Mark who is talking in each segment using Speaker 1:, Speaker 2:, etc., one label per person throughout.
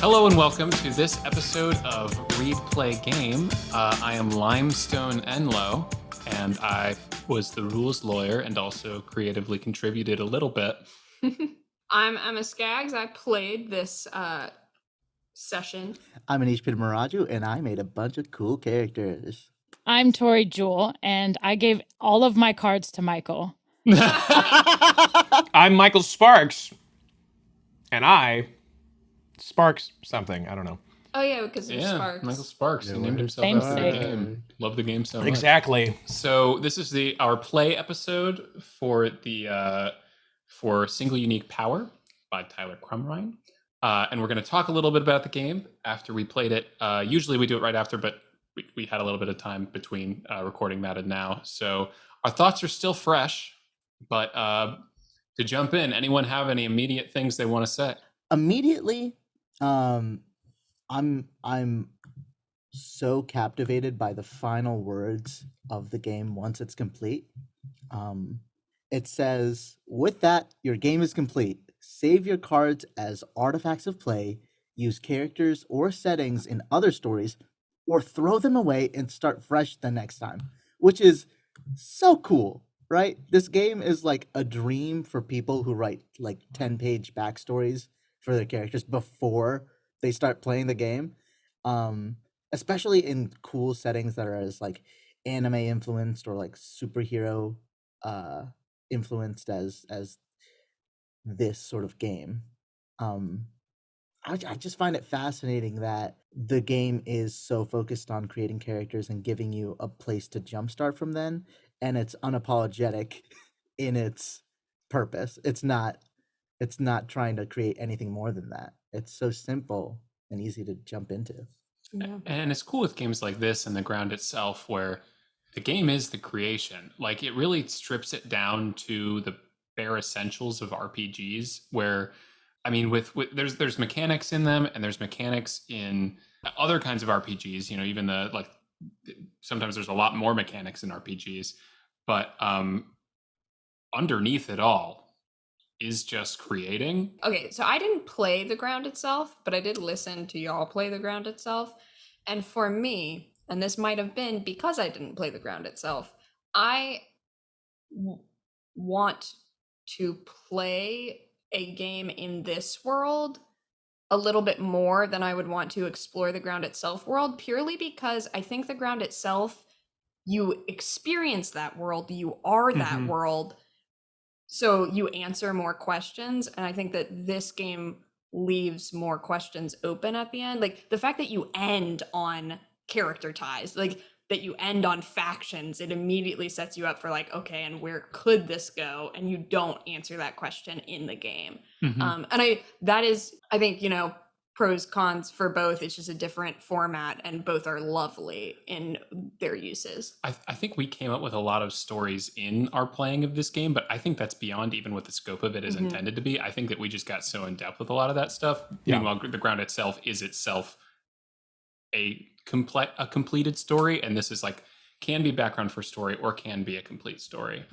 Speaker 1: Hello and welcome to this episode of Replay Game. I am Limestone Enlow, and I was the rules lawyer and also creatively contributed a little bit.
Speaker 2: I'm Emma Skaggs. I played this session.
Speaker 3: I'm Anish Maraju, and I made a bunch of cool characters.
Speaker 4: I'm Tori Jewell, and I gave all of my cards to Michael.
Speaker 5: I'm Michael Sparks, and I Sparks something. I don't know.
Speaker 2: Oh yeah, because of Sparks.
Speaker 1: Michael Sparks. He
Speaker 3: Yeah,
Speaker 1: named himself
Speaker 4: same
Speaker 1: after the
Speaker 4: thing.
Speaker 1: game. Love the game so much.
Speaker 5: Exactly.
Speaker 1: So this is our play episode for the for Single Unique Power by Tyler Crumrine. And we're going to talk a little bit about the game after we played it. Usually we do it right after, but we had a little bit of time between recording that and now. So our thoughts are still fresh, but to jump in, anyone have any immediate things they want to say?
Speaker 3: Immediately, I'm so captivated by the final words of the game once it's complete. It says, "With that, your game is complete. Save your cards as artifacts of play, use characters or settings in other stories, or throw them away and start fresh the next time," which is so cool, right? This game is like a dream for people who write like 10-page backstories for their characters before they start playing the game. Especially in cool settings that are as like anime influenced or like superhero influenced as this sort of game. I just find it fascinating that the game is so focused on creating characters and giving you a place to jumpstart from then, and it's unapologetic in its purpose. It's not trying to create anything more than that. It's so simple and easy to jump into.
Speaker 2: Yeah.
Speaker 1: And it's cool with games like this and the ground itself, where the game is the creation. Like, it really strips it down to the bare essentials of RPGs, where I mean, with there's mechanics in them, and there's mechanics in other kinds of RPGs. You know, even sometimes there's a lot more mechanics in RPGs, but underneath it all is just creating.
Speaker 2: Okay, so I didn't play the ground itself, but I did listen to y'all play the ground itself. And for me, and this might have been because I didn't play the ground itself, I want to play a game in this world a little bit more than I would want to explore the ground itself world, purely because I think the ground itself, you experience that world, you are that world, so you answer more questions. And I think that this game leaves more questions open at the end. Like the fact that you end on character ties, like that you end on factions, it immediately sets you up for like, okay, and where could this go? And you don't answer that question in the game. And I think, you know, pros, cons for both. It's just a different format, and both are lovely in their uses.
Speaker 1: I think we came up with a lot of stories in our playing of this game, but I think that's beyond even what the scope of it is intended to be. I think that we just got so in depth with a lot of that stuff. Yeah. Meanwhile, the ground itself is itself a completed story, and this is like can be background for story or can be a complete story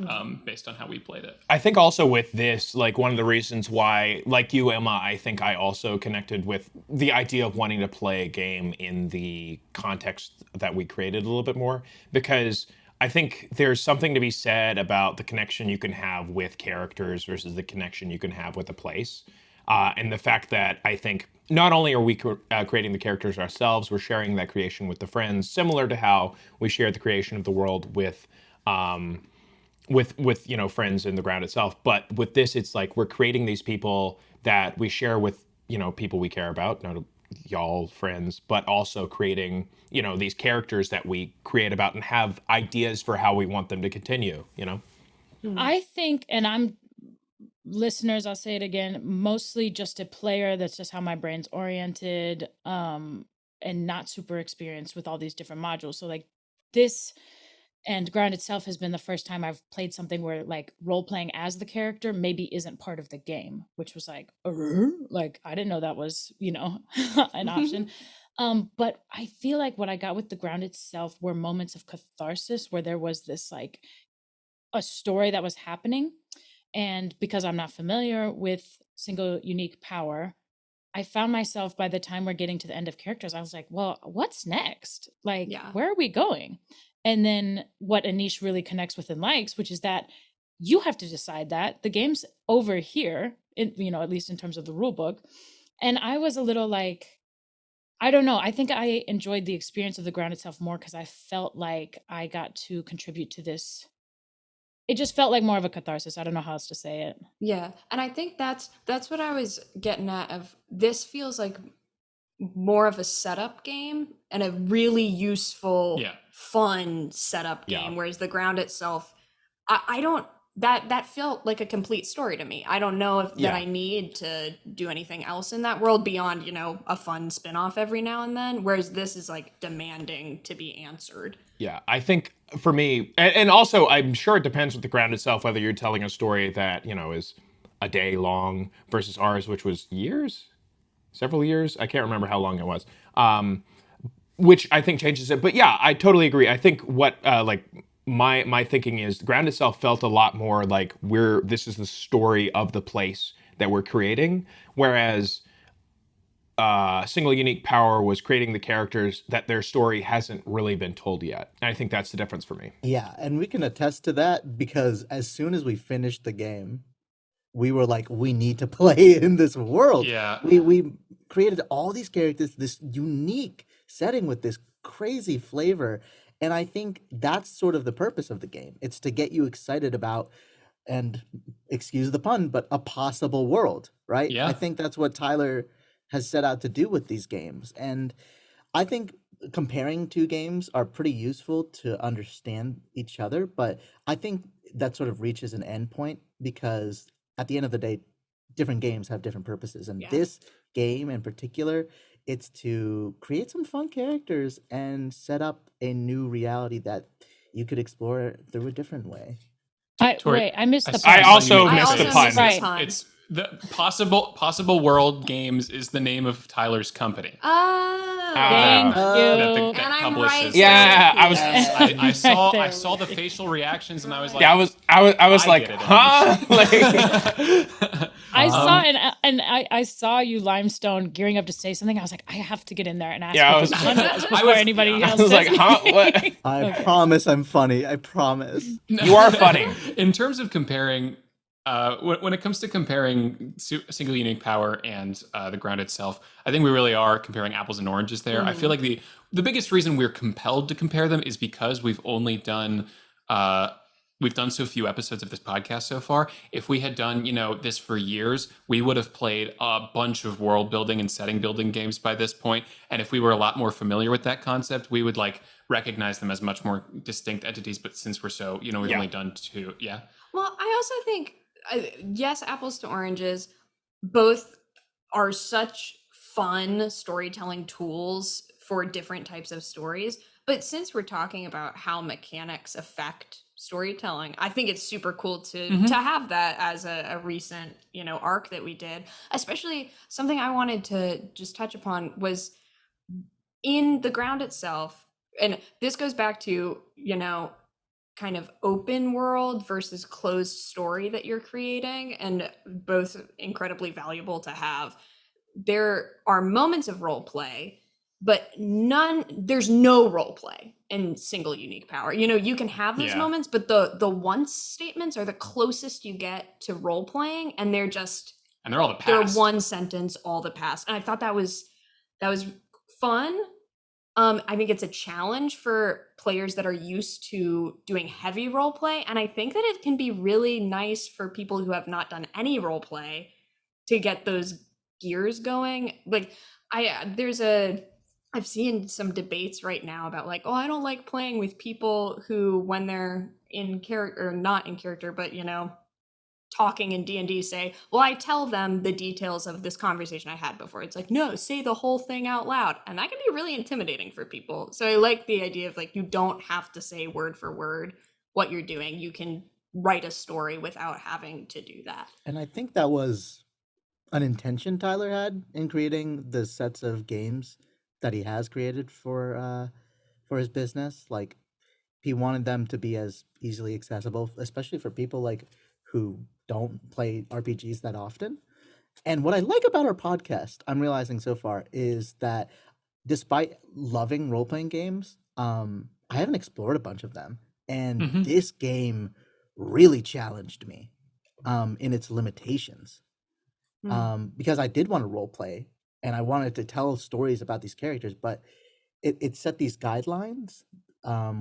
Speaker 1: based on how we played it.
Speaker 5: I think also with this, like one of the reasons why, like you, Emma, I think I also connected with the idea of wanting to play a game in the context that we created a little bit more, because I think there's something to be said about the connection you can have with characters versus the connection you can have with a place. And the fact that I think not only are we creating the characters ourselves, we're sharing that creation with the friends, similar to how we shared the creation of the world with you know, friends in the ground itself. But with this, it's like we're creating these people that we share with, you know, people we care about, not y'all friends, but also creating, you know, these characters that we create about and have ideas for how we want them to continue, you know?
Speaker 4: I think, and listeners, I'll say it again, mostly just a player. That's just how my brain's oriented, and not super experienced with all these different modules. So like this and ground itself has been the first time I've played something where like role playing as the character maybe isn't part of the game, which was like I didn't know that was, you know, an option. But I feel like what I got with the ground itself were moments of catharsis where there was this like a story that was happening. And because I'm not familiar with Single Unique Power, I found myself by the time we're getting to the end of characters, I was like, well, what's next? Like,
Speaker 2: Yeah.
Speaker 4: where are we going? And then what Anish really connects with and likes, which is that you have to decide that the game's over here, at least in terms of the rule book. And I was a little like, I don't know. I think I enjoyed the experience of the ground itself more because I felt like I got to contribute to this. It just felt like more of a catharsis. I don't know how else to say it.
Speaker 2: Yeah, and I think that's what I was getting at. Of this feels like more of a setup game and a really useful,
Speaker 1: Yeah.
Speaker 2: fun setup
Speaker 5: Yeah.
Speaker 2: game. Whereas the ground itself, I don't. That felt like a complete story to me. I don't know if
Speaker 5: Yeah.
Speaker 2: that I need to do anything else in that world beyond a fun spin-off every now and then. Whereas this is like demanding to be answered.
Speaker 5: Yeah, I think for me, and also I'm sure it depends with the ground itself, whether you're telling a story that, is a day long versus ours, which was several years. I can't remember how long it was. Which I think changes it. But yeah, I totally agree. I think what, my thinking is the ground itself felt a lot more like this is the story of the place that we're creating. Whereas, single unique power was creating the characters that their story hasn't really been told yet. And I think that's the difference for me.
Speaker 3: Yeah, and we can attest to that because as soon as we finished the game, we were like, we need to play in this world.
Speaker 1: Yeah.
Speaker 3: We created all these characters, this unique setting with this crazy flavor. And I think that's sort of the purpose of the game. It's to get you excited about, and excuse the pun, but a possible world, right?
Speaker 1: Yeah.
Speaker 3: I think that's what Tyler has set out to do with these games. And I think comparing two games are pretty useful to understand each other, but I think that sort of reaches an endpoint because at the end of the day, different games have different purposes. And
Speaker 2: Yeah.
Speaker 3: this game in particular, it's to create some fun characters and set up a new reality that you could explore through a different way.
Speaker 4: Wait, I missed the
Speaker 1: saw
Speaker 5: I
Speaker 4: pun.
Speaker 5: also
Speaker 1: you
Speaker 2: I
Speaker 5: missed
Speaker 2: also
Speaker 5: the pun.
Speaker 2: missed the
Speaker 4: Right.
Speaker 2: pun.
Speaker 1: It's the possible world games is the name of Tyler's company.
Speaker 2: Oh,
Speaker 4: Thank
Speaker 3: Uh,
Speaker 4: you.
Speaker 1: that
Speaker 2: and I'm
Speaker 1: publishes
Speaker 2: right.
Speaker 5: Yeah,
Speaker 2: there
Speaker 5: I was-
Speaker 2: with you.
Speaker 1: I saw
Speaker 4: Right
Speaker 1: I
Speaker 4: there
Speaker 1: saw the
Speaker 4: with you.
Speaker 1: facial reactions and I was like,
Speaker 5: Yeah, I was
Speaker 1: I
Speaker 5: like,
Speaker 1: get it,
Speaker 5: huh?
Speaker 1: Anish.
Speaker 5: Like,
Speaker 4: I saw
Speaker 1: Um,
Speaker 4: and I saw you Limestone gearing up to say something. I was like, I have to get in there and ask
Speaker 5: Yeah, I
Speaker 4: what
Speaker 5: was-
Speaker 4: this pun is
Speaker 1: I
Speaker 4: before
Speaker 1: was-
Speaker 4: anybody
Speaker 1: yeah.
Speaker 4: else
Speaker 5: I was like,
Speaker 4: says
Speaker 5: huh? What?
Speaker 4: anything.
Speaker 3: I
Speaker 4: Okay.
Speaker 3: promise I'm funny. I promise.
Speaker 5: You are funny.
Speaker 1: In terms of comparing, when it comes to comparing single unique power and the ground itself, I think we really are comparing apples and oranges there. I feel like the biggest reason we're compelled to compare them is because we've only done so few episodes of this podcast so far. If we had done this for years, we would have played a bunch of world building and setting building games by this point. And if we were a lot more familiar with that concept, we would recognize them as much more distinct entities. But since we're so we've
Speaker 5: Yeah.
Speaker 1: only done two, yeah.
Speaker 2: Well, I also think, yes, apples to oranges, both are such fun storytelling tools for different types of stories. But since we're talking about how mechanics affect storytelling, I think it's super cool to have that as a recent arc that we did. Especially something I wanted to just touch upon was in the ground itself, and this goes back to kind of open world versus closed story that you're creating, and both incredibly valuable to have. There are moments of role play, but there's no role play in single unique power. You can have those
Speaker 1: Yeah.
Speaker 2: moments, but the once statements are the closest you get to role playing, and they're
Speaker 1: all the
Speaker 2: they're
Speaker 1: past.
Speaker 2: one sentence, all the past. And I thought that was fun. I think it's a challenge for players that are used to doing heavy role play, and I think that it can be really nice for people who have not done any role play to get those gears going. Like I've seen some debates right now about I don't like playing with people who, when they're in character or not in character, but talking in D&D, say, well, I tell them the details of this conversation I had before. It's like, no, say the whole thing out loud. And that can be really intimidating for people. So I like the idea of you don't have to say word for word what you're doing. You can write a story without having to do that.
Speaker 3: And I think that was an intention Tyler had in creating the sets of games that he has created for his business. Like, he wanted them to be as easily accessible, especially for people who don't play RPGs that often. And what I like about our podcast, I'm realizing so far, is that despite loving role playing games, I haven't explored a bunch of them, and
Speaker 1: Mhm.
Speaker 3: this game really challenged me in its limitations. Because I did want to role play and I wanted to tell stories about these characters, but it set these guidelines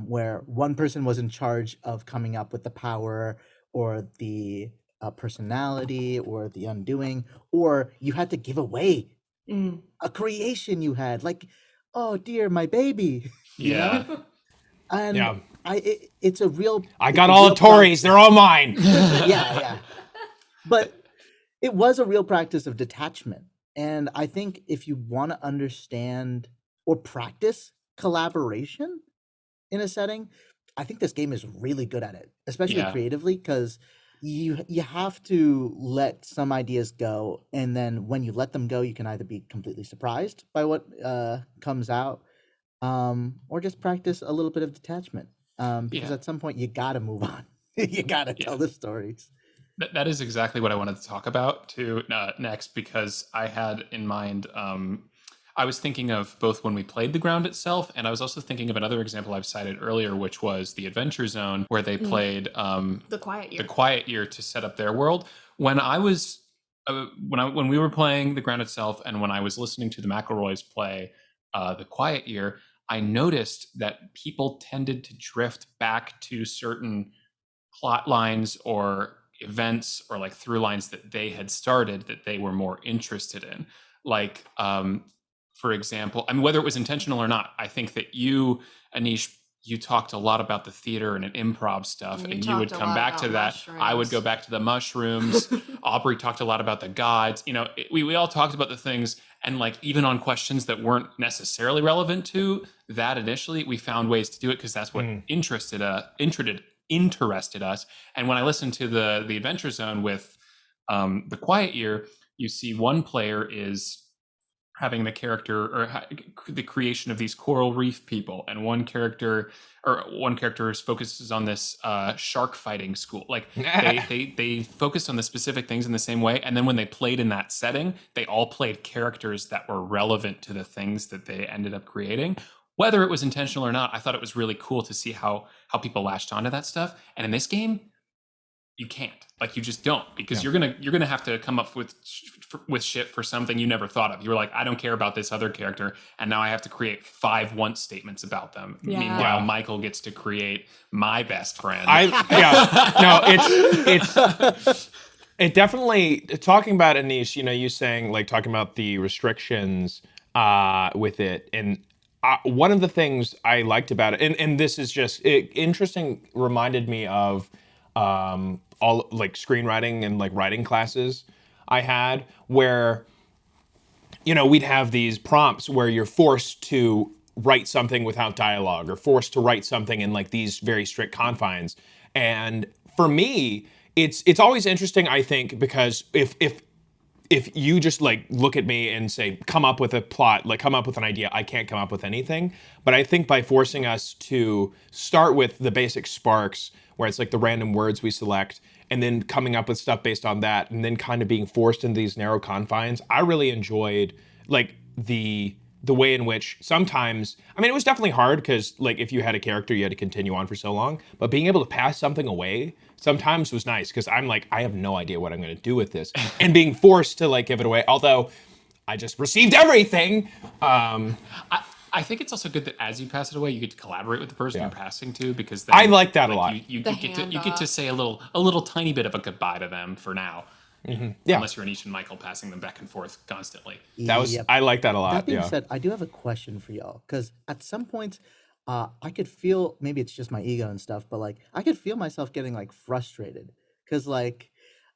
Speaker 3: where one person was in charge of coming up with the power or the personality or the undoing, or you had to give away a creation you had, like, oh dear, my baby, you know?
Speaker 1: Yeah.
Speaker 3: And
Speaker 5: Yeah.
Speaker 3: it's a real
Speaker 5: I
Speaker 3: it's
Speaker 5: got
Speaker 3: a
Speaker 5: all
Speaker 3: real
Speaker 5: the Tories. They're all mine.
Speaker 3: yeah. But it was a real practice of detachment. And I think if you want to understand or practice collaboration in a setting, I think this game is really good at it, especially
Speaker 1: Yeah.
Speaker 3: creatively, because you have to let some ideas go, and then when you let them go, you can either be completely surprised by what comes out, or just practice a little bit of detachment. Because
Speaker 1: Yeah.
Speaker 3: at some point you gotta move on. You gotta
Speaker 1: Yeah.
Speaker 3: tell the stories.
Speaker 1: That is exactly what I wanted to talk about too next, because I had in mind. I was thinking of both when we played the ground itself, and I was also thinking of another example I've cited earlier, which was the Adventure Zone, where they played
Speaker 2: The Quiet
Speaker 1: the
Speaker 2: Year.
Speaker 1: Quiet Year to set up their world. When I was when we were playing the ground itself, and when I was listening to the McElroys play the Quiet Year, I noticed that people tended to drift back to certain plot lines or events or like through lines that they had started that they were more interested in. Like, for example, I mean, whether it was intentional or not, I think that you, Anish, you talked a lot about the theater and improv stuff,
Speaker 2: And you
Speaker 1: and you would
Speaker 2: talked a
Speaker 1: come
Speaker 2: lot
Speaker 1: back to
Speaker 2: about
Speaker 1: that. I would go
Speaker 2: mushrooms.
Speaker 1: back to the mushrooms. Aubrey talked a lot about the gods. You know, we all talked about the things, and like even on questions that weren't necessarily relevant to that initially, we found ways to do it because that's what interested us. And when I listened to the Adventure Zone with the Quiet Year, you see one player is having the character or the creation of these coral reef people, and one character focuses on this shark fighting school. Like they focused on the specific things in the same way, and then when they played in that setting, they all played characters that were relevant to the things that they ended up creating. Whether it was intentional or not, I thought it was really cool to see how people latched onto that stuff. And in this game, you can't. Like, you just don't, because you're gonna have to come up with shit for something you never thought of. You were like, I don't care about this other character, and now I have to create 5 want statements about them.
Speaker 2: Yeah.
Speaker 1: Meanwhile,
Speaker 5: Yeah.
Speaker 1: Michael gets to create my best friend.
Speaker 5: It definitely, talking about Anish, you saying, like, talking about the restrictions with it, and one of the things I liked about it, and this is just interesting, reminded me of all like screenwriting and like writing classes I had, where we'd have these prompts where you're forced to write something without dialogue, or forced to write something in like these very strict confines. And for me, it's always interesting, I think, because if you just like look at me and say, come up with a plot, like come up with an idea, I can't come up with anything. But I think by forcing us to start with the basic sparks, where it's like the random words we select, and then coming up with stuff based on that, and then kind of being forced into these narrow confines, I really enjoyed like the way in which sometimes, I mean, it was definitely hard because like if you had a character, you had to continue on for so long, but being able to pass something away sometimes was nice, because I'm like, I have no idea what I'm going to do with this, and being forced to like give it away, although I just received everything.
Speaker 1: I think it's also good that as you pass it away, you get to collaborate with the person
Speaker 5: Yeah.
Speaker 1: you're passing to, because then,
Speaker 5: I like that a lot.
Speaker 1: You
Speaker 2: The
Speaker 1: get to
Speaker 2: handoff.
Speaker 1: say a little tiny bit of a goodbye to them for now.
Speaker 5: Yeah,
Speaker 1: Unless you're Anish and Michael passing them back and forth constantly.
Speaker 3: Yep.
Speaker 5: I like that a lot.
Speaker 3: That being
Speaker 5: Yeah.
Speaker 3: said, I do have a question for y'all, because at some points, I could feel, maybe it's just my ego and stuff, but like I could feel myself getting like frustrated, because like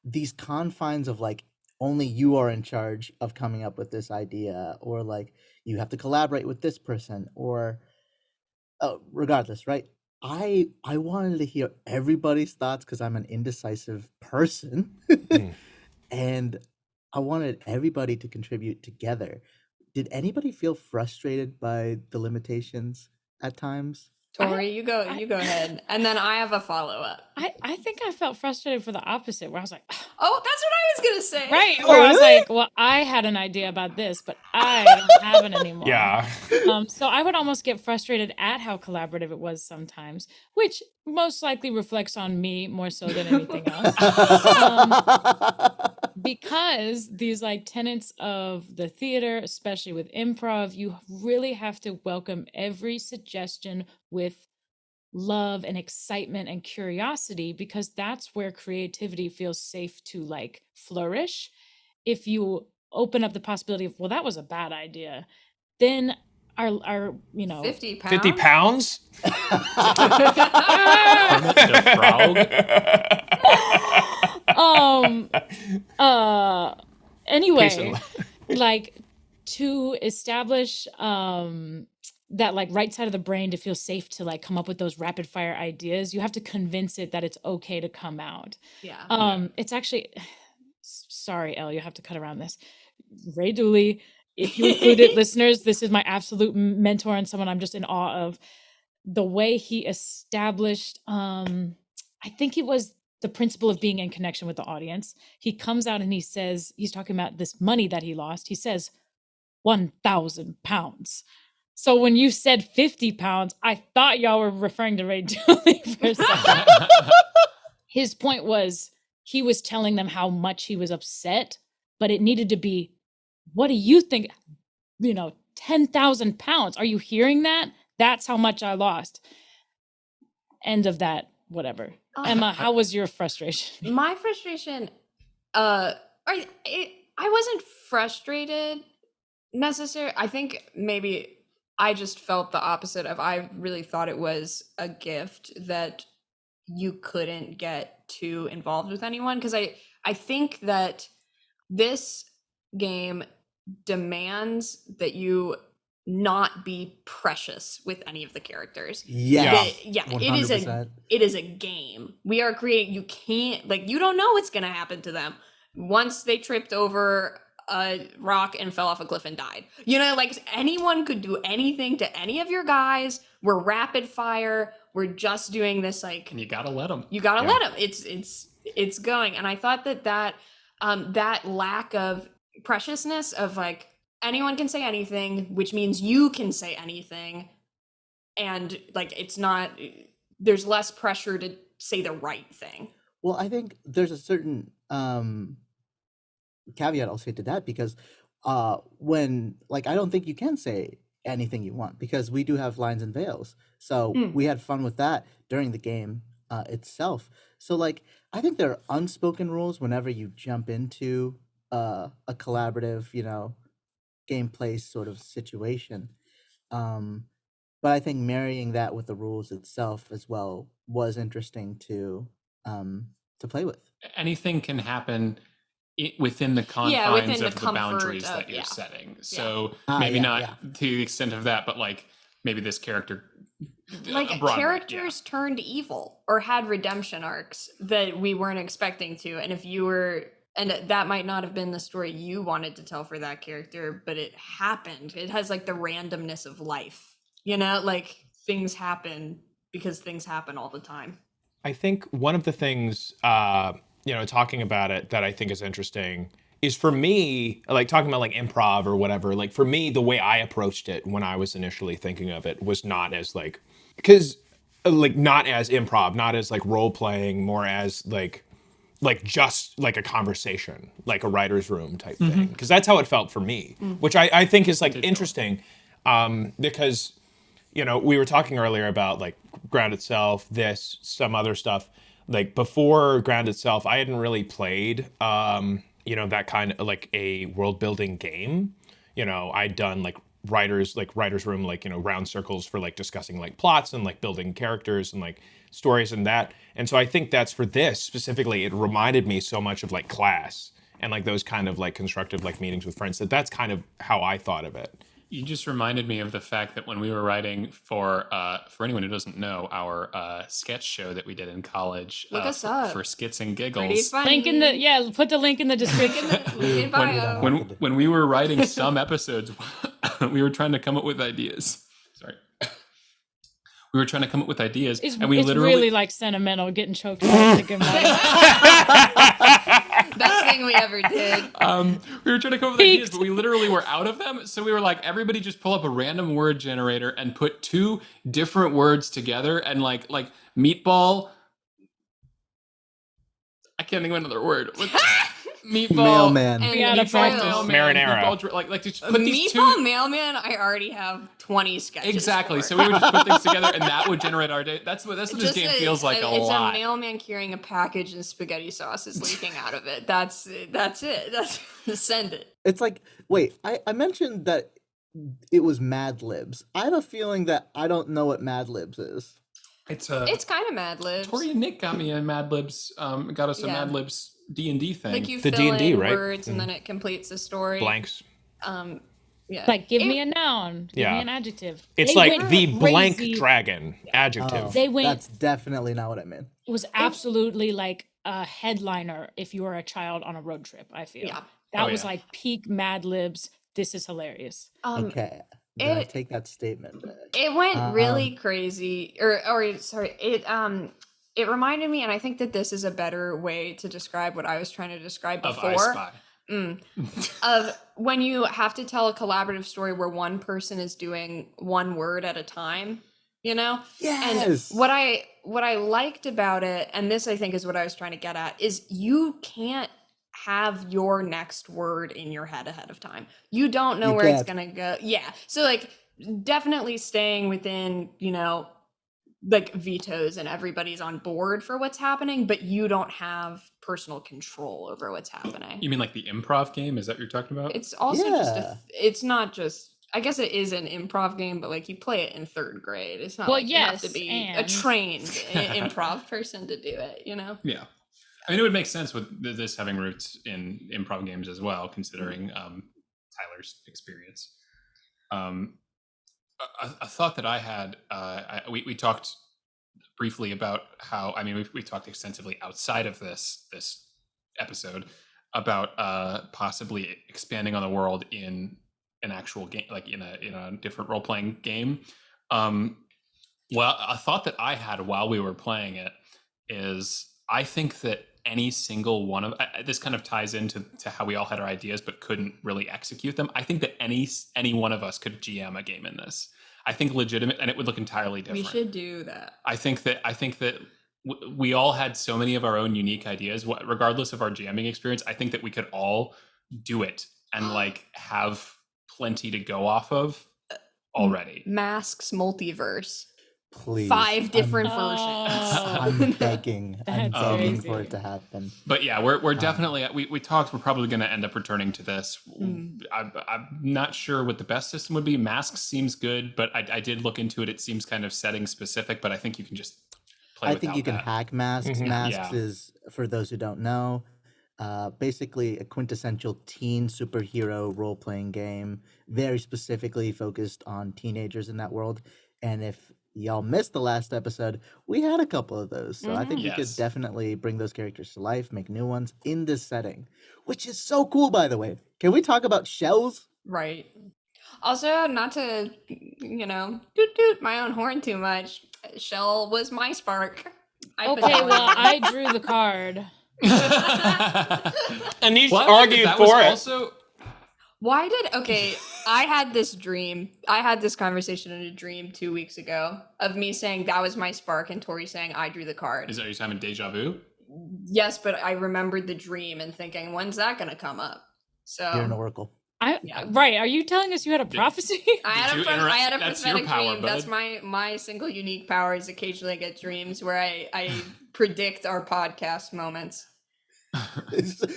Speaker 3: these confines of like only you are in charge of coming up with this idea, or like you have to collaborate with this person, or regardless, right? I wanted to hear everybody's thoughts because I'm an indecisive person. And I wanted everybody to contribute together. Did anybody feel frustrated by the limitations at times?
Speaker 2: Tori, you go ahead. And then I have a follow-up.
Speaker 4: I think I felt frustrated for the opposite, where I was like,
Speaker 2: Oh, that's what I was gonna say.
Speaker 4: right.
Speaker 3: Oh,
Speaker 4: Where I was
Speaker 3: really?
Speaker 4: like, well, I had an idea about this, but I don't have it anymore.
Speaker 5: Yeah.
Speaker 4: So I would almost get frustrated at how collaborative it was sometimes, which most likely reflects on me more so than anything else. Because these like tenets of the theater, especially with improv, you really have to welcome every suggestion with love and excitement and curiosity, because that's where creativity feels safe to like flourish. If you open up the possibility of, well, that was a bad idea, then our
Speaker 2: 50 pounds.
Speaker 5: 50 pounds?
Speaker 1: Kermit the
Speaker 4: Frog. Anyway,
Speaker 5: Peace
Speaker 4: like to establish that like right side of the brain to feel safe to like come up with those rapid fire ideas, you have to convince it that it's okay to come out.
Speaker 2: Yeah.
Speaker 4: It's actually sorry, Elle, you have to cut around this. Ray Dooley, if you included listeners, this is my absolute mentor and someone I'm just in awe of. The way he established, I think it was the principle of being in connection with the audience. He comes out and he says, he's talking about this money that he lost. He says, 1,000 pounds. So when you said 50 pounds, I thought y'all were referring to Ray Dooley for a second. His point was, he was telling them how much he was upset, but it needed to be, what do you think? 10,000 pounds. Are you hearing that? That's how much I lost. End of that, whatever. Emma, how was your frustration?
Speaker 2: My frustration, I wasn't frustrated necessarily. I think maybe I just felt the opposite of, I really thought it was a gift that you couldn't get too involved with anyone, because I think that this game demands that you not be precious with any of the characters.
Speaker 3: Yes.
Speaker 2: Yeah,
Speaker 3: 100%.
Speaker 2: it is a game. We are creating, you can't, like, you don't know what's gonna happen to them once they tripped over a rock and fell off a cliff and died. Like, anyone could do anything to any of your guys. We're rapid fire. We're just doing this, like,
Speaker 1: and you gotta let them.
Speaker 2: you gotta let them. It's going. And I thought that lack of preciousness of, like, anyone can say anything, which means you can say anything, and like, it's not, there's less pressure to say the right thing.
Speaker 3: Well, I think there's a certain caveat I'll say to that, because when, like, I don't think you can say anything you want, because we do have lines and veils. So we had fun with that during the game itself. So, like, I think there are unspoken rules whenever you jump into a collaborative, gameplay sort of situation. But I think marrying that with the rules itself as well was interesting to play with.
Speaker 1: Anything can happen within the confines
Speaker 2: within
Speaker 1: of
Speaker 2: the
Speaker 1: the boundaries
Speaker 2: comfort
Speaker 1: that you're
Speaker 2: of-
Speaker 1: setting. So
Speaker 3: Ah,
Speaker 1: maybe
Speaker 3: yeah,
Speaker 1: not
Speaker 3: yeah.
Speaker 1: to the extent of that, but like maybe this character,
Speaker 2: Like,
Speaker 1: Broadway,
Speaker 2: characters turned evil or had redemption arcs that we weren't expecting to. And if you were, and that might not have been the story you wanted to tell for that character, but it happened. It has, like, the randomness of life, like, things happen because things happen all the time.
Speaker 5: I think one of the things, talking about it, that I think is interesting is, for me, like, talking about like improv or whatever, like, for me, the way I approached it when I was initially thinking of it was not as like, because like, not as improv, not as like role playing, more as like just like a conversation, like a writer's room type thing. Because that's how it felt for me, which I think is like interesting, because, we were talking earlier about like Ground itself, some other stuff. Like, before Ground itself, I hadn't really played, that kind of like a world building game. I'd done like writers room, like, round circles for like discussing like plots and like building characters and like stories and that. And so I think that's, for this specifically, it reminded me so much of like class and like those kind of like constructive like meetings with friends, that's kind of how I thought of it.
Speaker 1: You just reminded me of the fact that when we were writing for anyone who doesn't know, our sketch show that we did in college,
Speaker 2: Look us up.
Speaker 1: for Skits and
Speaker 2: Pretty
Speaker 1: Giggles.
Speaker 2: funny.
Speaker 4: Put the link in the description.
Speaker 2: Link in bio.
Speaker 1: When we were writing some episodes, we were trying to come up with ideas. Sorry. We we were trying to come up with ideas,
Speaker 4: It's,
Speaker 1: and we
Speaker 4: it's
Speaker 1: literally
Speaker 4: really like sentimental, getting choked up thinking about it.
Speaker 2: Best thing we ever did.
Speaker 1: we were trying to come up with ideas, but we literally were out of them. So we were like, everybody just pull up a random word generator and put two different words together, and like meatball. I can't think of another word. Meatball.
Speaker 3: Mailman.
Speaker 2: And
Speaker 4: We gotta
Speaker 2: meatball
Speaker 4: practice.
Speaker 2: mailman.
Speaker 5: Marinara.
Speaker 1: Meatball, like just put these
Speaker 2: Meatball
Speaker 1: two.
Speaker 2: mailman, I already have 20 sketches.
Speaker 1: Exactly.
Speaker 2: for.
Speaker 1: So we would just put things together, and that would generate our day. That's what this
Speaker 2: Just
Speaker 1: game feels like a
Speaker 2: it's
Speaker 1: lot.
Speaker 2: a mailman carrying a package and spaghetti sauce is leaking out of it. That's it. That's send it.
Speaker 3: It's like, wait, I mentioned that it was Mad Libs. I have a feeling that I don't know what Mad Libs is.
Speaker 1: It's
Speaker 2: kind of Mad Libs.
Speaker 1: Tori and Nick got me a Mad Libs. Got us a
Speaker 2: Yeah.
Speaker 1: Mad Libs D&D thing.
Speaker 2: Like you
Speaker 5: The
Speaker 2: fill
Speaker 5: D&D,
Speaker 2: in
Speaker 5: right?
Speaker 2: words and then it completes the story.
Speaker 5: Blanks.
Speaker 2: Yeah.
Speaker 4: Like, give
Speaker 2: It-
Speaker 4: me a noun, give
Speaker 5: Yeah.
Speaker 4: me an adjective.
Speaker 5: It's
Speaker 4: They
Speaker 5: like
Speaker 4: went
Speaker 5: the blank
Speaker 4: crazy.
Speaker 5: dragon adjective.
Speaker 3: Oh,
Speaker 4: They went-
Speaker 3: That's definitely not what I meant.
Speaker 4: It was absolutely like a headliner if you were a child on a road trip, I feel.
Speaker 2: Yeah.
Speaker 4: That
Speaker 1: Oh,
Speaker 4: was
Speaker 1: yeah.
Speaker 4: like peak Mad Libs. This is hilarious.
Speaker 3: Okay, then I
Speaker 2: it-
Speaker 3: take that statement back.
Speaker 2: It went really crazy, or sorry, it reminded me, and I think that this is a better way to describe what I was trying to describe
Speaker 1: of I
Speaker 2: before.
Speaker 1: Spy.
Speaker 2: Of when you have to tell a collaborative story where one person is doing one word at a time, you know?
Speaker 3: Yes.
Speaker 2: And what I liked about it, and this I think is what I was trying to get at, is you can't have your next word in your head ahead of time. You don't know
Speaker 3: You
Speaker 2: where it's
Speaker 3: can't.
Speaker 2: gonna go. Yeah. So like definitely staying within, like vetoes and everybody's on board for what's happening, but you don't have personal control over what's happening.
Speaker 1: You mean like the improv game? Is that what you're talking about?
Speaker 2: It's also just
Speaker 3: Yeah.
Speaker 2: it's not just, I guess it is an improv game, but like you play it in third grade. It's not
Speaker 4: Well,
Speaker 2: like you have to
Speaker 4: yes,
Speaker 2: be a
Speaker 4: and-
Speaker 2: trained improv person to do it,
Speaker 1: Yeah. I mean, it would make sense with this having roots in improv games as well, considering Tyler's experience. A thought that I had, we talked briefly about how, I mean, we talked extensively outside of this episode about possibly expanding on the world in an actual game, like in a different role playing game. Well, a thought that I had while we were playing it is, I think that any single one of this kind of ties into how we all had our ideas but couldn't really execute them. I think that any one of us could GM a game in this. I think legitimate, and it would look entirely different.
Speaker 2: We should do that.
Speaker 1: I think that we all had so many of our own unique ideas, regardless of our GMing experience. I think that we could all do it and like have plenty to go off of already.
Speaker 2: Masks multiverse.
Speaker 3: Please.
Speaker 2: 5 different
Speaker 4: Oh.
Speaker 3: I'm begging. I'm
Speaker 4: That's
Speaker 3: begging
Speaker 4: crazy.
Speaker 3: for it to happen.
Speaker 1: But yeah, we're definitely we talked. We're probably going to end up returning to this.
Speaker 2: Mm.
Speaker 1: I'm not sure what the best system would be. Masks seems good, but I did look into it. It seems kind of setting specific, but I think you can just play.
Speaker 3: I think you can
Speaker 1: that.
Speaker 3: hack masks.
Speaker 5: Mhm.
Speaker 3: Masks
Speaker 1: Yeah.
Speaker 3: is, for those who don't know, basically a quintessential teen superhero role-playing game, very specifically focused on teenagers in that world. And if y'all missed the last episode, we had a couple of those. So I think we could
Speaker 1: Yes.
Speaker 3: definitely bring those characters to life, make new ones in this setting, which is so cool, by the way. Can we talk about shells?
Speaker 2: Right. Also, not to, toot toot my own horn too much. Shell was my spark. I put
Speaker 4: Okay,
Speaker 2: that
Speaker 4: well,
Speaker 2: in.
Speaker 4: I drew the card.
Speaker 5: Anish
Speaker 1: Well, I like
Speaker 5: argued
Speaker 1: that was
Speaker 5: for it.
Speaker 1: also
Speaker 2: I had this dream. I had this conversation in a dream 2 weeks ago of me saying that was my spark and Tori saying I drew the card.
Speaker 1: are you having deja vu?
Speaker 2: Yes, but I remembered the dream and thinking, when's that going to come up? So
Speaker 3: You're an oracle.
Speaker 2: Yeah.
Speaker 4: Right. Are you telling us you had a prophecy?
Speaker 2: I had
Speaker 1: Did
Speaker 2: a
Speaker 1: you interrupt?
Speaker 2: I had a
Speaker 1: That's your
Speaker 2: prophetic
Speaker 1: power,
Speaker 2: dream. That's
Speaker 1: bud.
Speaker 2: my single unique power is occasionally I get dreams where I predict our podcast moments.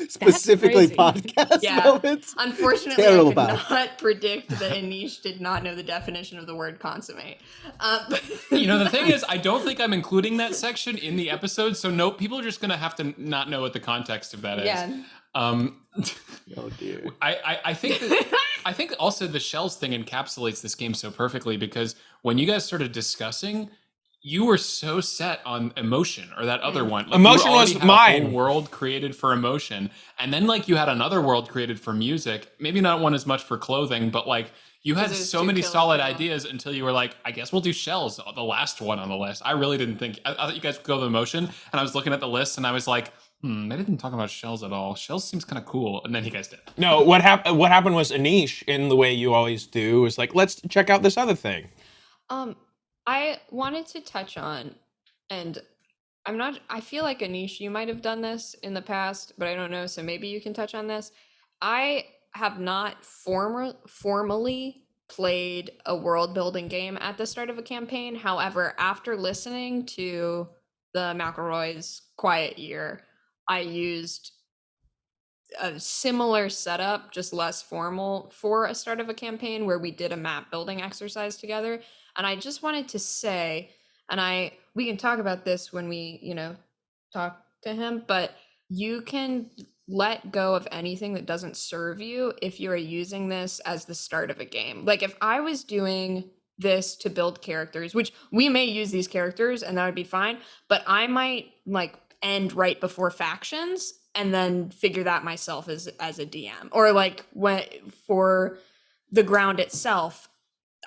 Speaker 3: Specifically
Speaker 4: crazy.
Speaker 3: podcast
Speaker 2: Yeah.
Speaker 3: moments.
Speaker 2: Unfortunately,
Speaker 3: Terrible
Speaker 2: I could
Speaker 3: power.
Speaker 2: not predict that Anish did not know the definition of the word consummate.
Speaker 1: The thing is, I don't think I'm including that section in the episode, so no, people are just gonna have to not know what the context of that is.
Speaker 2: Yeah.
Speaker 3: Oh dear.
Speaker 1: I think I think also the shells thing encapsulates this game so perfectly, because when you guys started discussing, you were so set on emotion or that other one. Like,
Speaker 5: Emotion
Speaker 1: you already
Speaker 5: was
Speaker 1: had a whole
Speaker 5: mine.
Speaker 1: world created for emotion, and then like you had another world created for music. Maybe not one as much for clothing, but like you had
Speaker 2: 'Cause it was
Speaker 1: so
Speaker 2: too
Speaker 1: many
Speaker 2: kill
Speaker 1: solid
Speaker 2: kill.
Speaker 1: ideas until you were like, I guess we'll do shells. The last one on the list. I really didn't think. I thought you guys would go with emotion, and I was looking at the list, and I was like, they didn't talk about shells at all. Shells seems kind of cool, and then you guys did.
Speaker 5: No, what happened was Anish, in the way you always do, was like, let's check out this other thing.
Speaker 2: I wanted to touch on, and I feel like Anish, you might have done this in the past, but I don't know, so maybe you can touch on this. I have not formally played a world building game at the start of a campaign. However, after listening to the McElroy's Quiet Year, I used a similar setup, just less formal, for a start of a campaign where we did a map building exercise together. And I just wanted to say, and we can talk about this when we, talk to him, but you can let go of anything that doesn't serve you if you are using this as the start of a game. Like if I was doing this to build characters, which we may use these characters and that would be fine, but I might like end right before factions and then figure that myself as a DM. Or like when for the ground itself,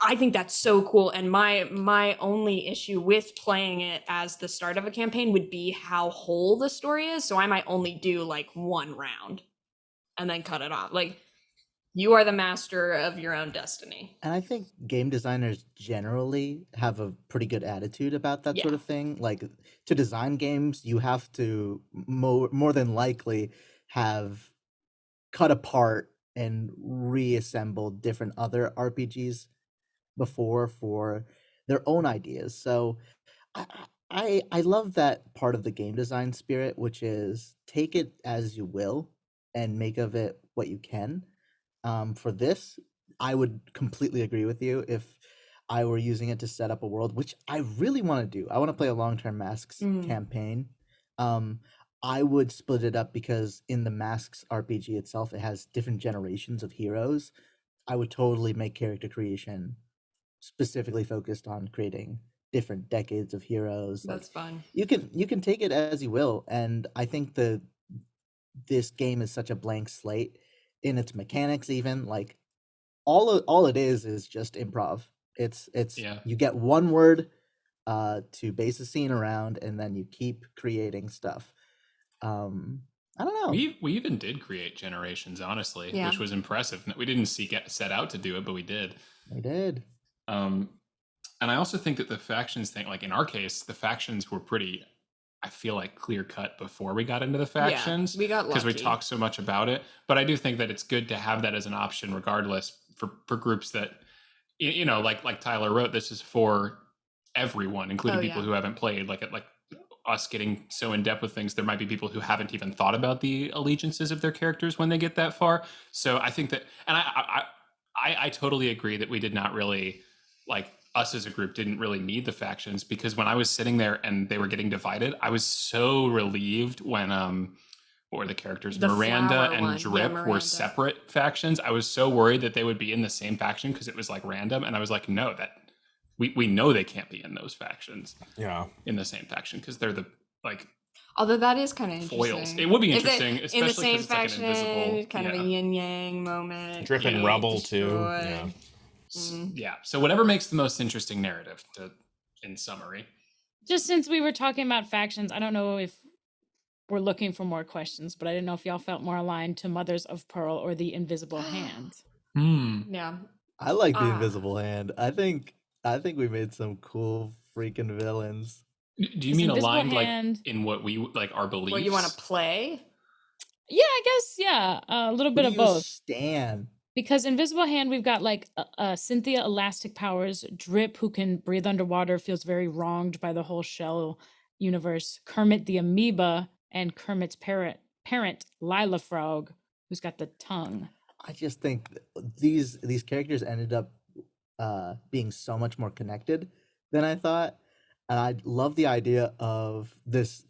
Speaker 2: I think that's so cool. And my only issue with playing it as the start of a campaign would be how whole the story is. So I might only do like one round and then cut it off. Like you are the master of your own destiny.
Speaker 3: And I think game designers generally have a pretty good attitude about that sort
Speaker 2: Yeah.
Speaker 3: of thing. Like to design games, you have to more than likely have cut apart and reassembled different other RPGs before for their own ideas. So I I love that part of the game design spirit, which is take it as you will and make of it what you can. For this, I would completely agree with you if I were using it to set up a world, which I really want to do. I want to play a long-term Masks campaign. Um, I would split it up because in the Masks RPG itself, it has different generations of heroes. I would totally make character creation specifically focused on creating different decades of heroes.
Speaker 2: That's fun.
Speaker 3: You can take it as you will, and I think this game is such a blank slate in its mechanics. Even like all it is just improv. It's
Speaker 1: Yeah.
Speaker 3: you get one word to base a scene around, and then you keep creating stuff. I don't know.
Speaker 1: We even did create generations, honestly,
Speaker 2: Yeah.
Speaker 1: which was impressive. We didn't set out to do it, but we did.
Speaker 3: We did.
Speaker 1: And I also think that the factions thing, like in our case, the factions were pretty, I feel like, clear cut before we got into the factions.
Speaker 2: Yeah, we got
Speaker 1: because we
Speaker 2: lucky.
Speaker 1: talked so much about it. But I do think that it's good to have that as an option, regardless, for groups that, like Tyler wrote, this is for everyone, including people
Speaker 2: yeah.
Speaker 1: who haven't played. Like us getting so in depth with things, there might be people who haven't even thought about the allegiances of their characters when they get that far. So I think that, and I totally agree that we did not really, like, us as a group didn't really need the factions, because when I was sitting there and they were getting divided, I was so relieved when what were the characters?
Speaker 2: The
Speaker 1: Miranda
Speaker 2: flower
Speaker 1: and
Speaker 2: one. Yeah,
Speaker 1: Drip were
Speaker 2: Miranda.
Speaker 1: separate factions. I was so worried that they would be in the same faction because it was like random, and I was like, no, that we know they can't be in those factions.
Speaker 5: Yeah.
Speaker 1: In the same faction, because they're the like
Speaker 2: Although that is kind of interesting.
Speaker 1: foils. It would be
Speaker 2: If
Speaker 1: interesting,
Speaker 2: they-
Speaker 1: especially
Speaker 2: in the
Speaker 1: 'cause
Speaker 2: same
Speaker 1: it's like an
Speaker 2: faction,
Speaker 1: invisible-
Speaker 2: kind of
Speaker 1: yeah.
Speaker 2: a yin yang moment.
Speaker 5: Drip and
Speaker 2: create,
Speaker 5: Rubble, too.
Speaker 2: destroy.
Speaker 5: Yeah.
Speaker 1: Yeah. So whatever makes the most interesting narrative, in summary.
Speaker 4: Just since we were talking about factions, I don't know if we're looking for more questions, but I didn't know if y'all felt more aligned to Mothers of Pearl or the Invisible Hand.
Speaker 2: Yeah.
Speaker 3: I like the
Speaker 2: Ah.
Speaker 3: Invisible Hand. I think we made some cool freaking villains.
Speaker 1: Do you
Speaker 4: This
Speaker 1: mean
Speaker 4: Invisible
Speaker 1: aligned,
Speaker 4: Hand-
Speaker 1: like in what we like our beliefs?
Speaker 2: What you want to play?
Speaker 4: Yeah, I guess, yeah. A little bit
Speaker 3: Who
Speaker 4: of
Speaker 3: do you
Speaker 4: both.
Speaker 3: Stan.
Speaker 4: Because Invisible Hand, we've got like Cynthia Elastic Powers, Drip, who can breathe underwater, feels very wronged by the whole shell universe, Kermit the Amoeba, and Kermit's parent Lila Frog, who's got the tongue.
Speaker 3: I just think these characters ended up being so much more connected than I thought, and I love the idea of this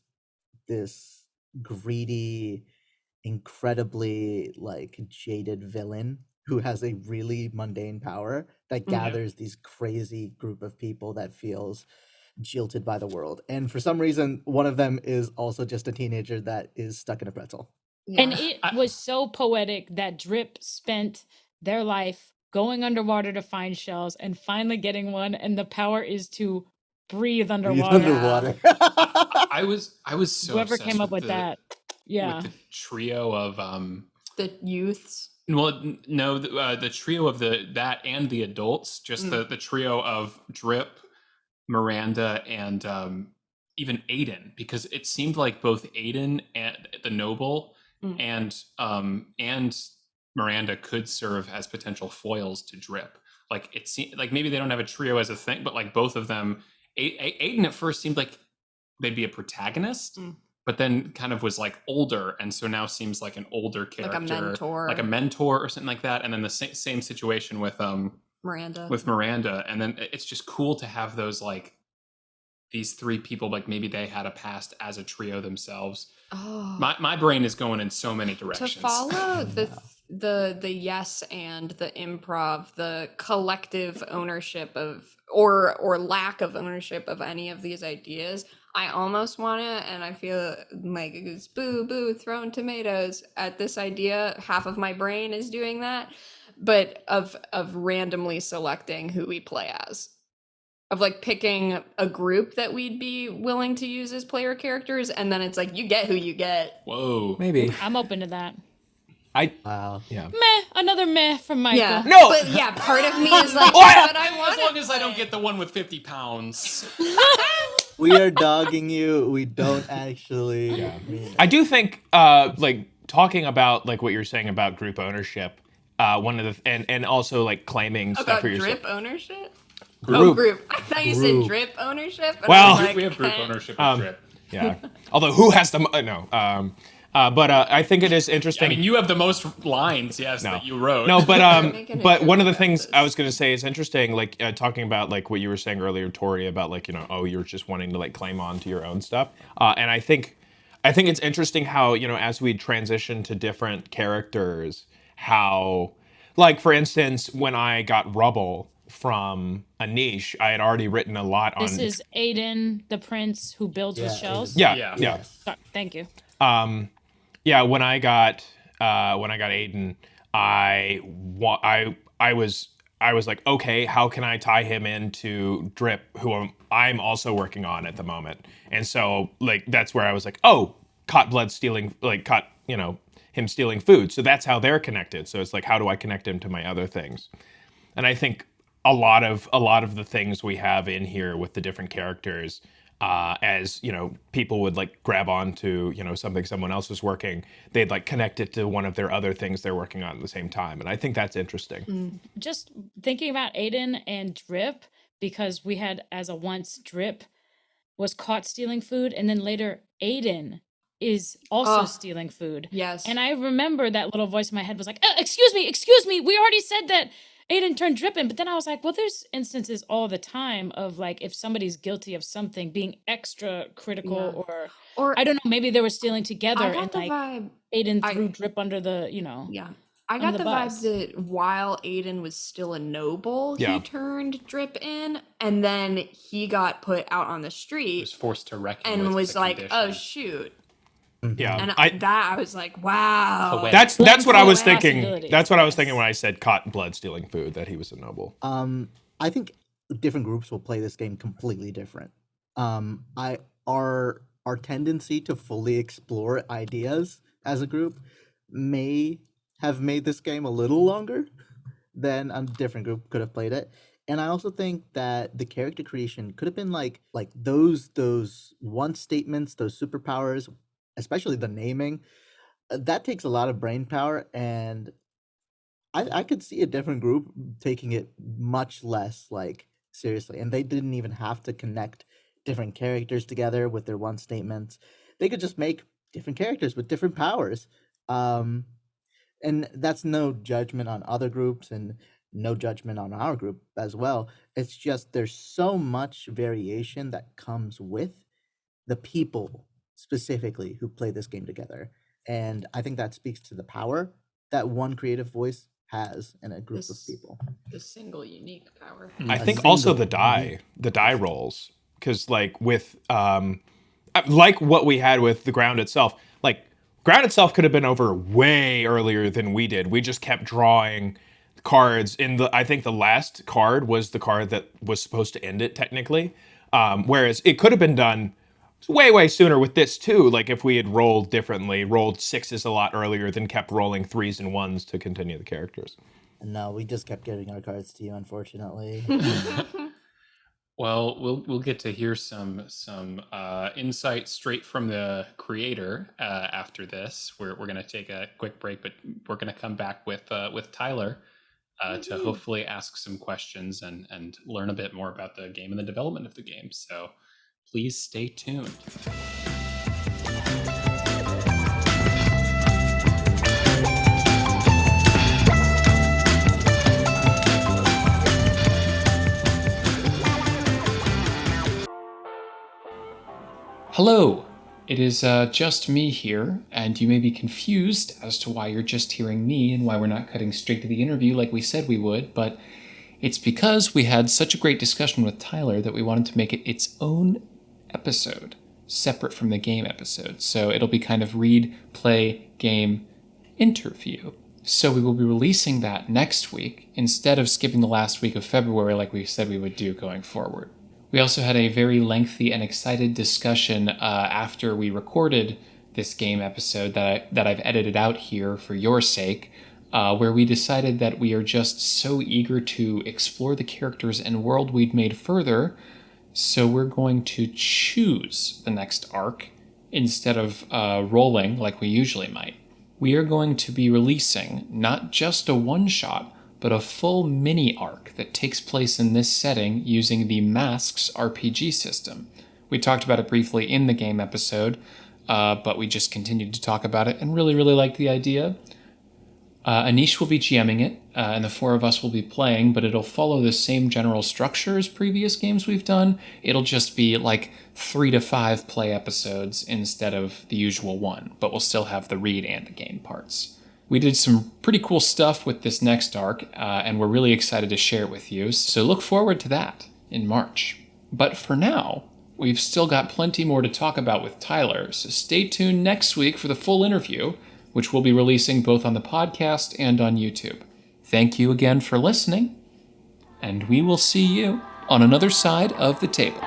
Speaker 3: greedy, incredibly like jaded villain who has a really mundane power that
Speaker 2: Yeah.
Speaker 3: gathers these crazy group of people that feels jilted by the world. And for some reason, one of them is also just a teenager that is stuck in a pretzel.
Speaker 2: Yeah.
Speaker 4: And it was so poetic that Drip spent their life going underwater to find shells and finally getting one, and the power is to breathe
Speaker 3: Breathe
Speaker 4: underwater.
Speaker 3: underwater.
Speaker 1: I was so
Speaker 4: Whoever
Speaker 1: obsessed
Speaker 4: came up with
Speaker 1: the,
Speaker 4: that. Yeah.
Speaker 1: with the trio of
Speaker 2: the youths.
Speaker 1: well, no, the trio of that and the adults, just the trio of Drip, Miranda, and even Aiden, because it seemed like both Aiden and the noble and Miranda could serve as potential foils to Drip. Like it seemed like maybe they don't have a trio as a thing, but like both of them, Aiden at first seemed like they'd be a protagonist. But then kind of was like older, and so now seems like an older character, like a mentor or something like that. And then the same situation with Miranda, and then it's just cool to have those like these three people, like maybe they had a past as a trio themselves. Oh, my brain is going in so many directions.
Speaker 2: To follow the yes and the improv, the collective ownership of or lack of ownership of any of these ideas. I almost want to, and I feel like it's boo, throwing tomatoes at this idea. Half of my brain is doing that, but of randomly selecting who we play as. Of like picking a group that we'd be willing to use as player characters, and then it's like, you get who you get.
Speaker 1: Whoa.
Speaker 5: Maybe.
Speaker 4: I'm open to that.
Speaker 3: Wow.
Speaker 5: Yeah.
Speaker 4: Another meh from Michael.
Speaker 2: Yeah.
Speaker 5: No!
Speaker 2: But yeah, part of me is like, but I want
Speaker 1: as long as I don't get the one with 50 pounds.
Speaker 3: We are dogging you. We don't actually.
Speaker 5: Yeah.
Speaker 3: mean it.
Speaker 5: I do think, like, talking about, like, what you're saying about group ownership, one of the, and also, like, claiming stuff
Speaker 2: about
Speaker 5: for yourself.
Speaker 2: drip ownership?
Speaker 5: Group.
Speaker 2: Oh, group. I thought you said drip ownership. And
Speaker 5: Well,
Speaker 2: I was like,
Speaker 1: we have group ownership of Drip.
Speaker 5: Yeah. Although, who has the, no. But I think it is interesting.
Speaker 1: I mean, you have the most lines, that you wrote.
Speaker 5: No, but
Speaker 2: Making it
Speaker 5: but one of the
Speaker 2: about
Speaker 5: things
Speaker 2: this.
Speaker 5: I was going to say is interesting, like talking about like what you were saying earlier, Tori, about like, you know, oh, you're just wanting to like claim on to your own stuff. And I think it's interesting how, you know, as we transition to different characters, how, like, for instance, when I got Rubble from a niche, I had already written a lot on.
Speaker 4: This is Aiden, the prince who builds with shells.
Speaker 5: Yeah.
Speaker 3: Yes.
Speaker 4: Thank you.
Speaker 5: Yeah, when I got Aiden, I was like, okay, how can I tie him into Drip, who I'm also working on at the moment? And so like that's where I was like, oh, him stealing food. So that's how they're connected. So it's like, how do I connect him to my other things? And I think a lot of the things we have in here with the different characters, as you know, people would like grab onto, you know, something someone else was working, they'd like connect it to one of their other things they're working on at the same time, and I think that's interesting.
Speaker 4: Just thinking about Aiden and Drip, because we had as a once Drip was caught stealing food, and then later Aiden is also stealing food.
Speaker 2: Yes.
Speaker 4: And I remember that little voice in my head was like, excuse me, we already said that Aiden turned Drip in. But then I was like, well, there's instances all the time of like, if somebody's guilty of something, being extra critical or I don't know, maybe they were stealing together
Speaker 2: I got
Speaker 4: and
Speaker 2: the
Speaker 4: like
Speaker 2: vibe.
Speaker 4: Aiden threw Drip under the, you know.
Speaker 2: Yeah. I got
Speaker 4: under
Speaker 2: the
Speaker 4: the
Speaker 2: vibe
Speaker 4: bus.
Speaker 2: that while Aiden was still a noble,
Speaker 5: Yeah.
Speaker 2: he turned Drip in, and then he got put out on the
Speaker 1: He
Speaker 2: street
Speaker 1: was forced to reckon
Speaker 2: and
Speaker 1: with
Speaker 2: was
Speaker 1: the
Speaker 2: like, oh,
Speaker 1: conditions.
Speaker 2: shoot.
Speaker 5: Yeah,
Speaker 2: And I was like, wow.
Speaker 1: Poetic.
Speaker 5: that's what I was
Speaker 4: Blame
Speaker 5: thinking.
Speaker 4: possibilities.
Speaker 5: That's what I was thinking when I said caught blood stealing food, that he was a noble.
Speaker 3: I think different groups will play this game completely different. Our tendency to fully explore ideas as a group may have made this game a little longer than a different group could have played it. And I also think that the character creation could have been like those one statements, those superpowers, especially the naming. That takes a lot of brain power, and I could see a different group taking it much less like seriously, and they didn't even have to connect different characters together with their one statements. They could just make different characters with different powers. And that's no judgment on other groups and no judgment on our group as well. It's just there's so much variation that comes with the people specifically who play this game together. And I think that speaks to the power that one creative voice has in a group of people.
Speaker 2: The single unique power.
Speaker 5: I
Speaker 3: A
Speaker 5: think also
Speaker 3: single
Speaker 5: the die rolls because like with like what we had with the ground itself, like ground itself could have been over way earlier than we did. We just kept drawing cards. I think the last card was the card that was supposed to end it technically. Whereas it could have been done way sooner with this too. Like if we had rolled differently, rolled sixes a lot earlier, then kept rolling threes and ones to continue the characters.
Speaker 3: No, we just kept giving our cards to you, unfortunately.
Speaker 1: Well, we'll get to hear some insight straight from the creator after this. We're gonna take a quick break, but we're gonna come back with Tyler to hopefully ask some questions and learn a bit more about the game and the development of the game. So please stay tuned. Hello, it is just me here, and you may be confused as to why you're just hearing me and why we're not cutting straight to the interview like we said we would, but it's because we had such a great discussion with Tyler that we wanted to make it its own episode, separate from the game episode. So it'll be kind of read, play, game, interview. So we will be releasing that next week instead of skipping the last week of February like we said we would do going forward. We also had a very lengthy and excited discussion after we recorded this game episode that I've edited out here for your sake, where we decided that we are just so eager to explore the characters and world we'd made further, so we're going to choose the next arc instead of rolling like we usually might. We are going to be releasing not just a one-shot, but a full mini arc that takes place in this setting using the Masks RPG system. We talked about it briefly in the game episode, but we just continued to talk about it and really liked the idea. Anish will be GMing it, and the four of us will be playing, but it'll follow the same general structure as previous games we've done. It'll just be like 3 to 5 play episodes instead of the usual one, but we'll still have the read and the game parts. We did some pretty cool stuff with this next arc, and we're really excited to share it with you, so look forward to that in March. But for now, we've still got plenty more to talk about with Tyler, so stay tuned next week for the full interview, which we'll be releasing both on the podcast and on YouTube. Thank you again for listening, and we will see you on another side of the table.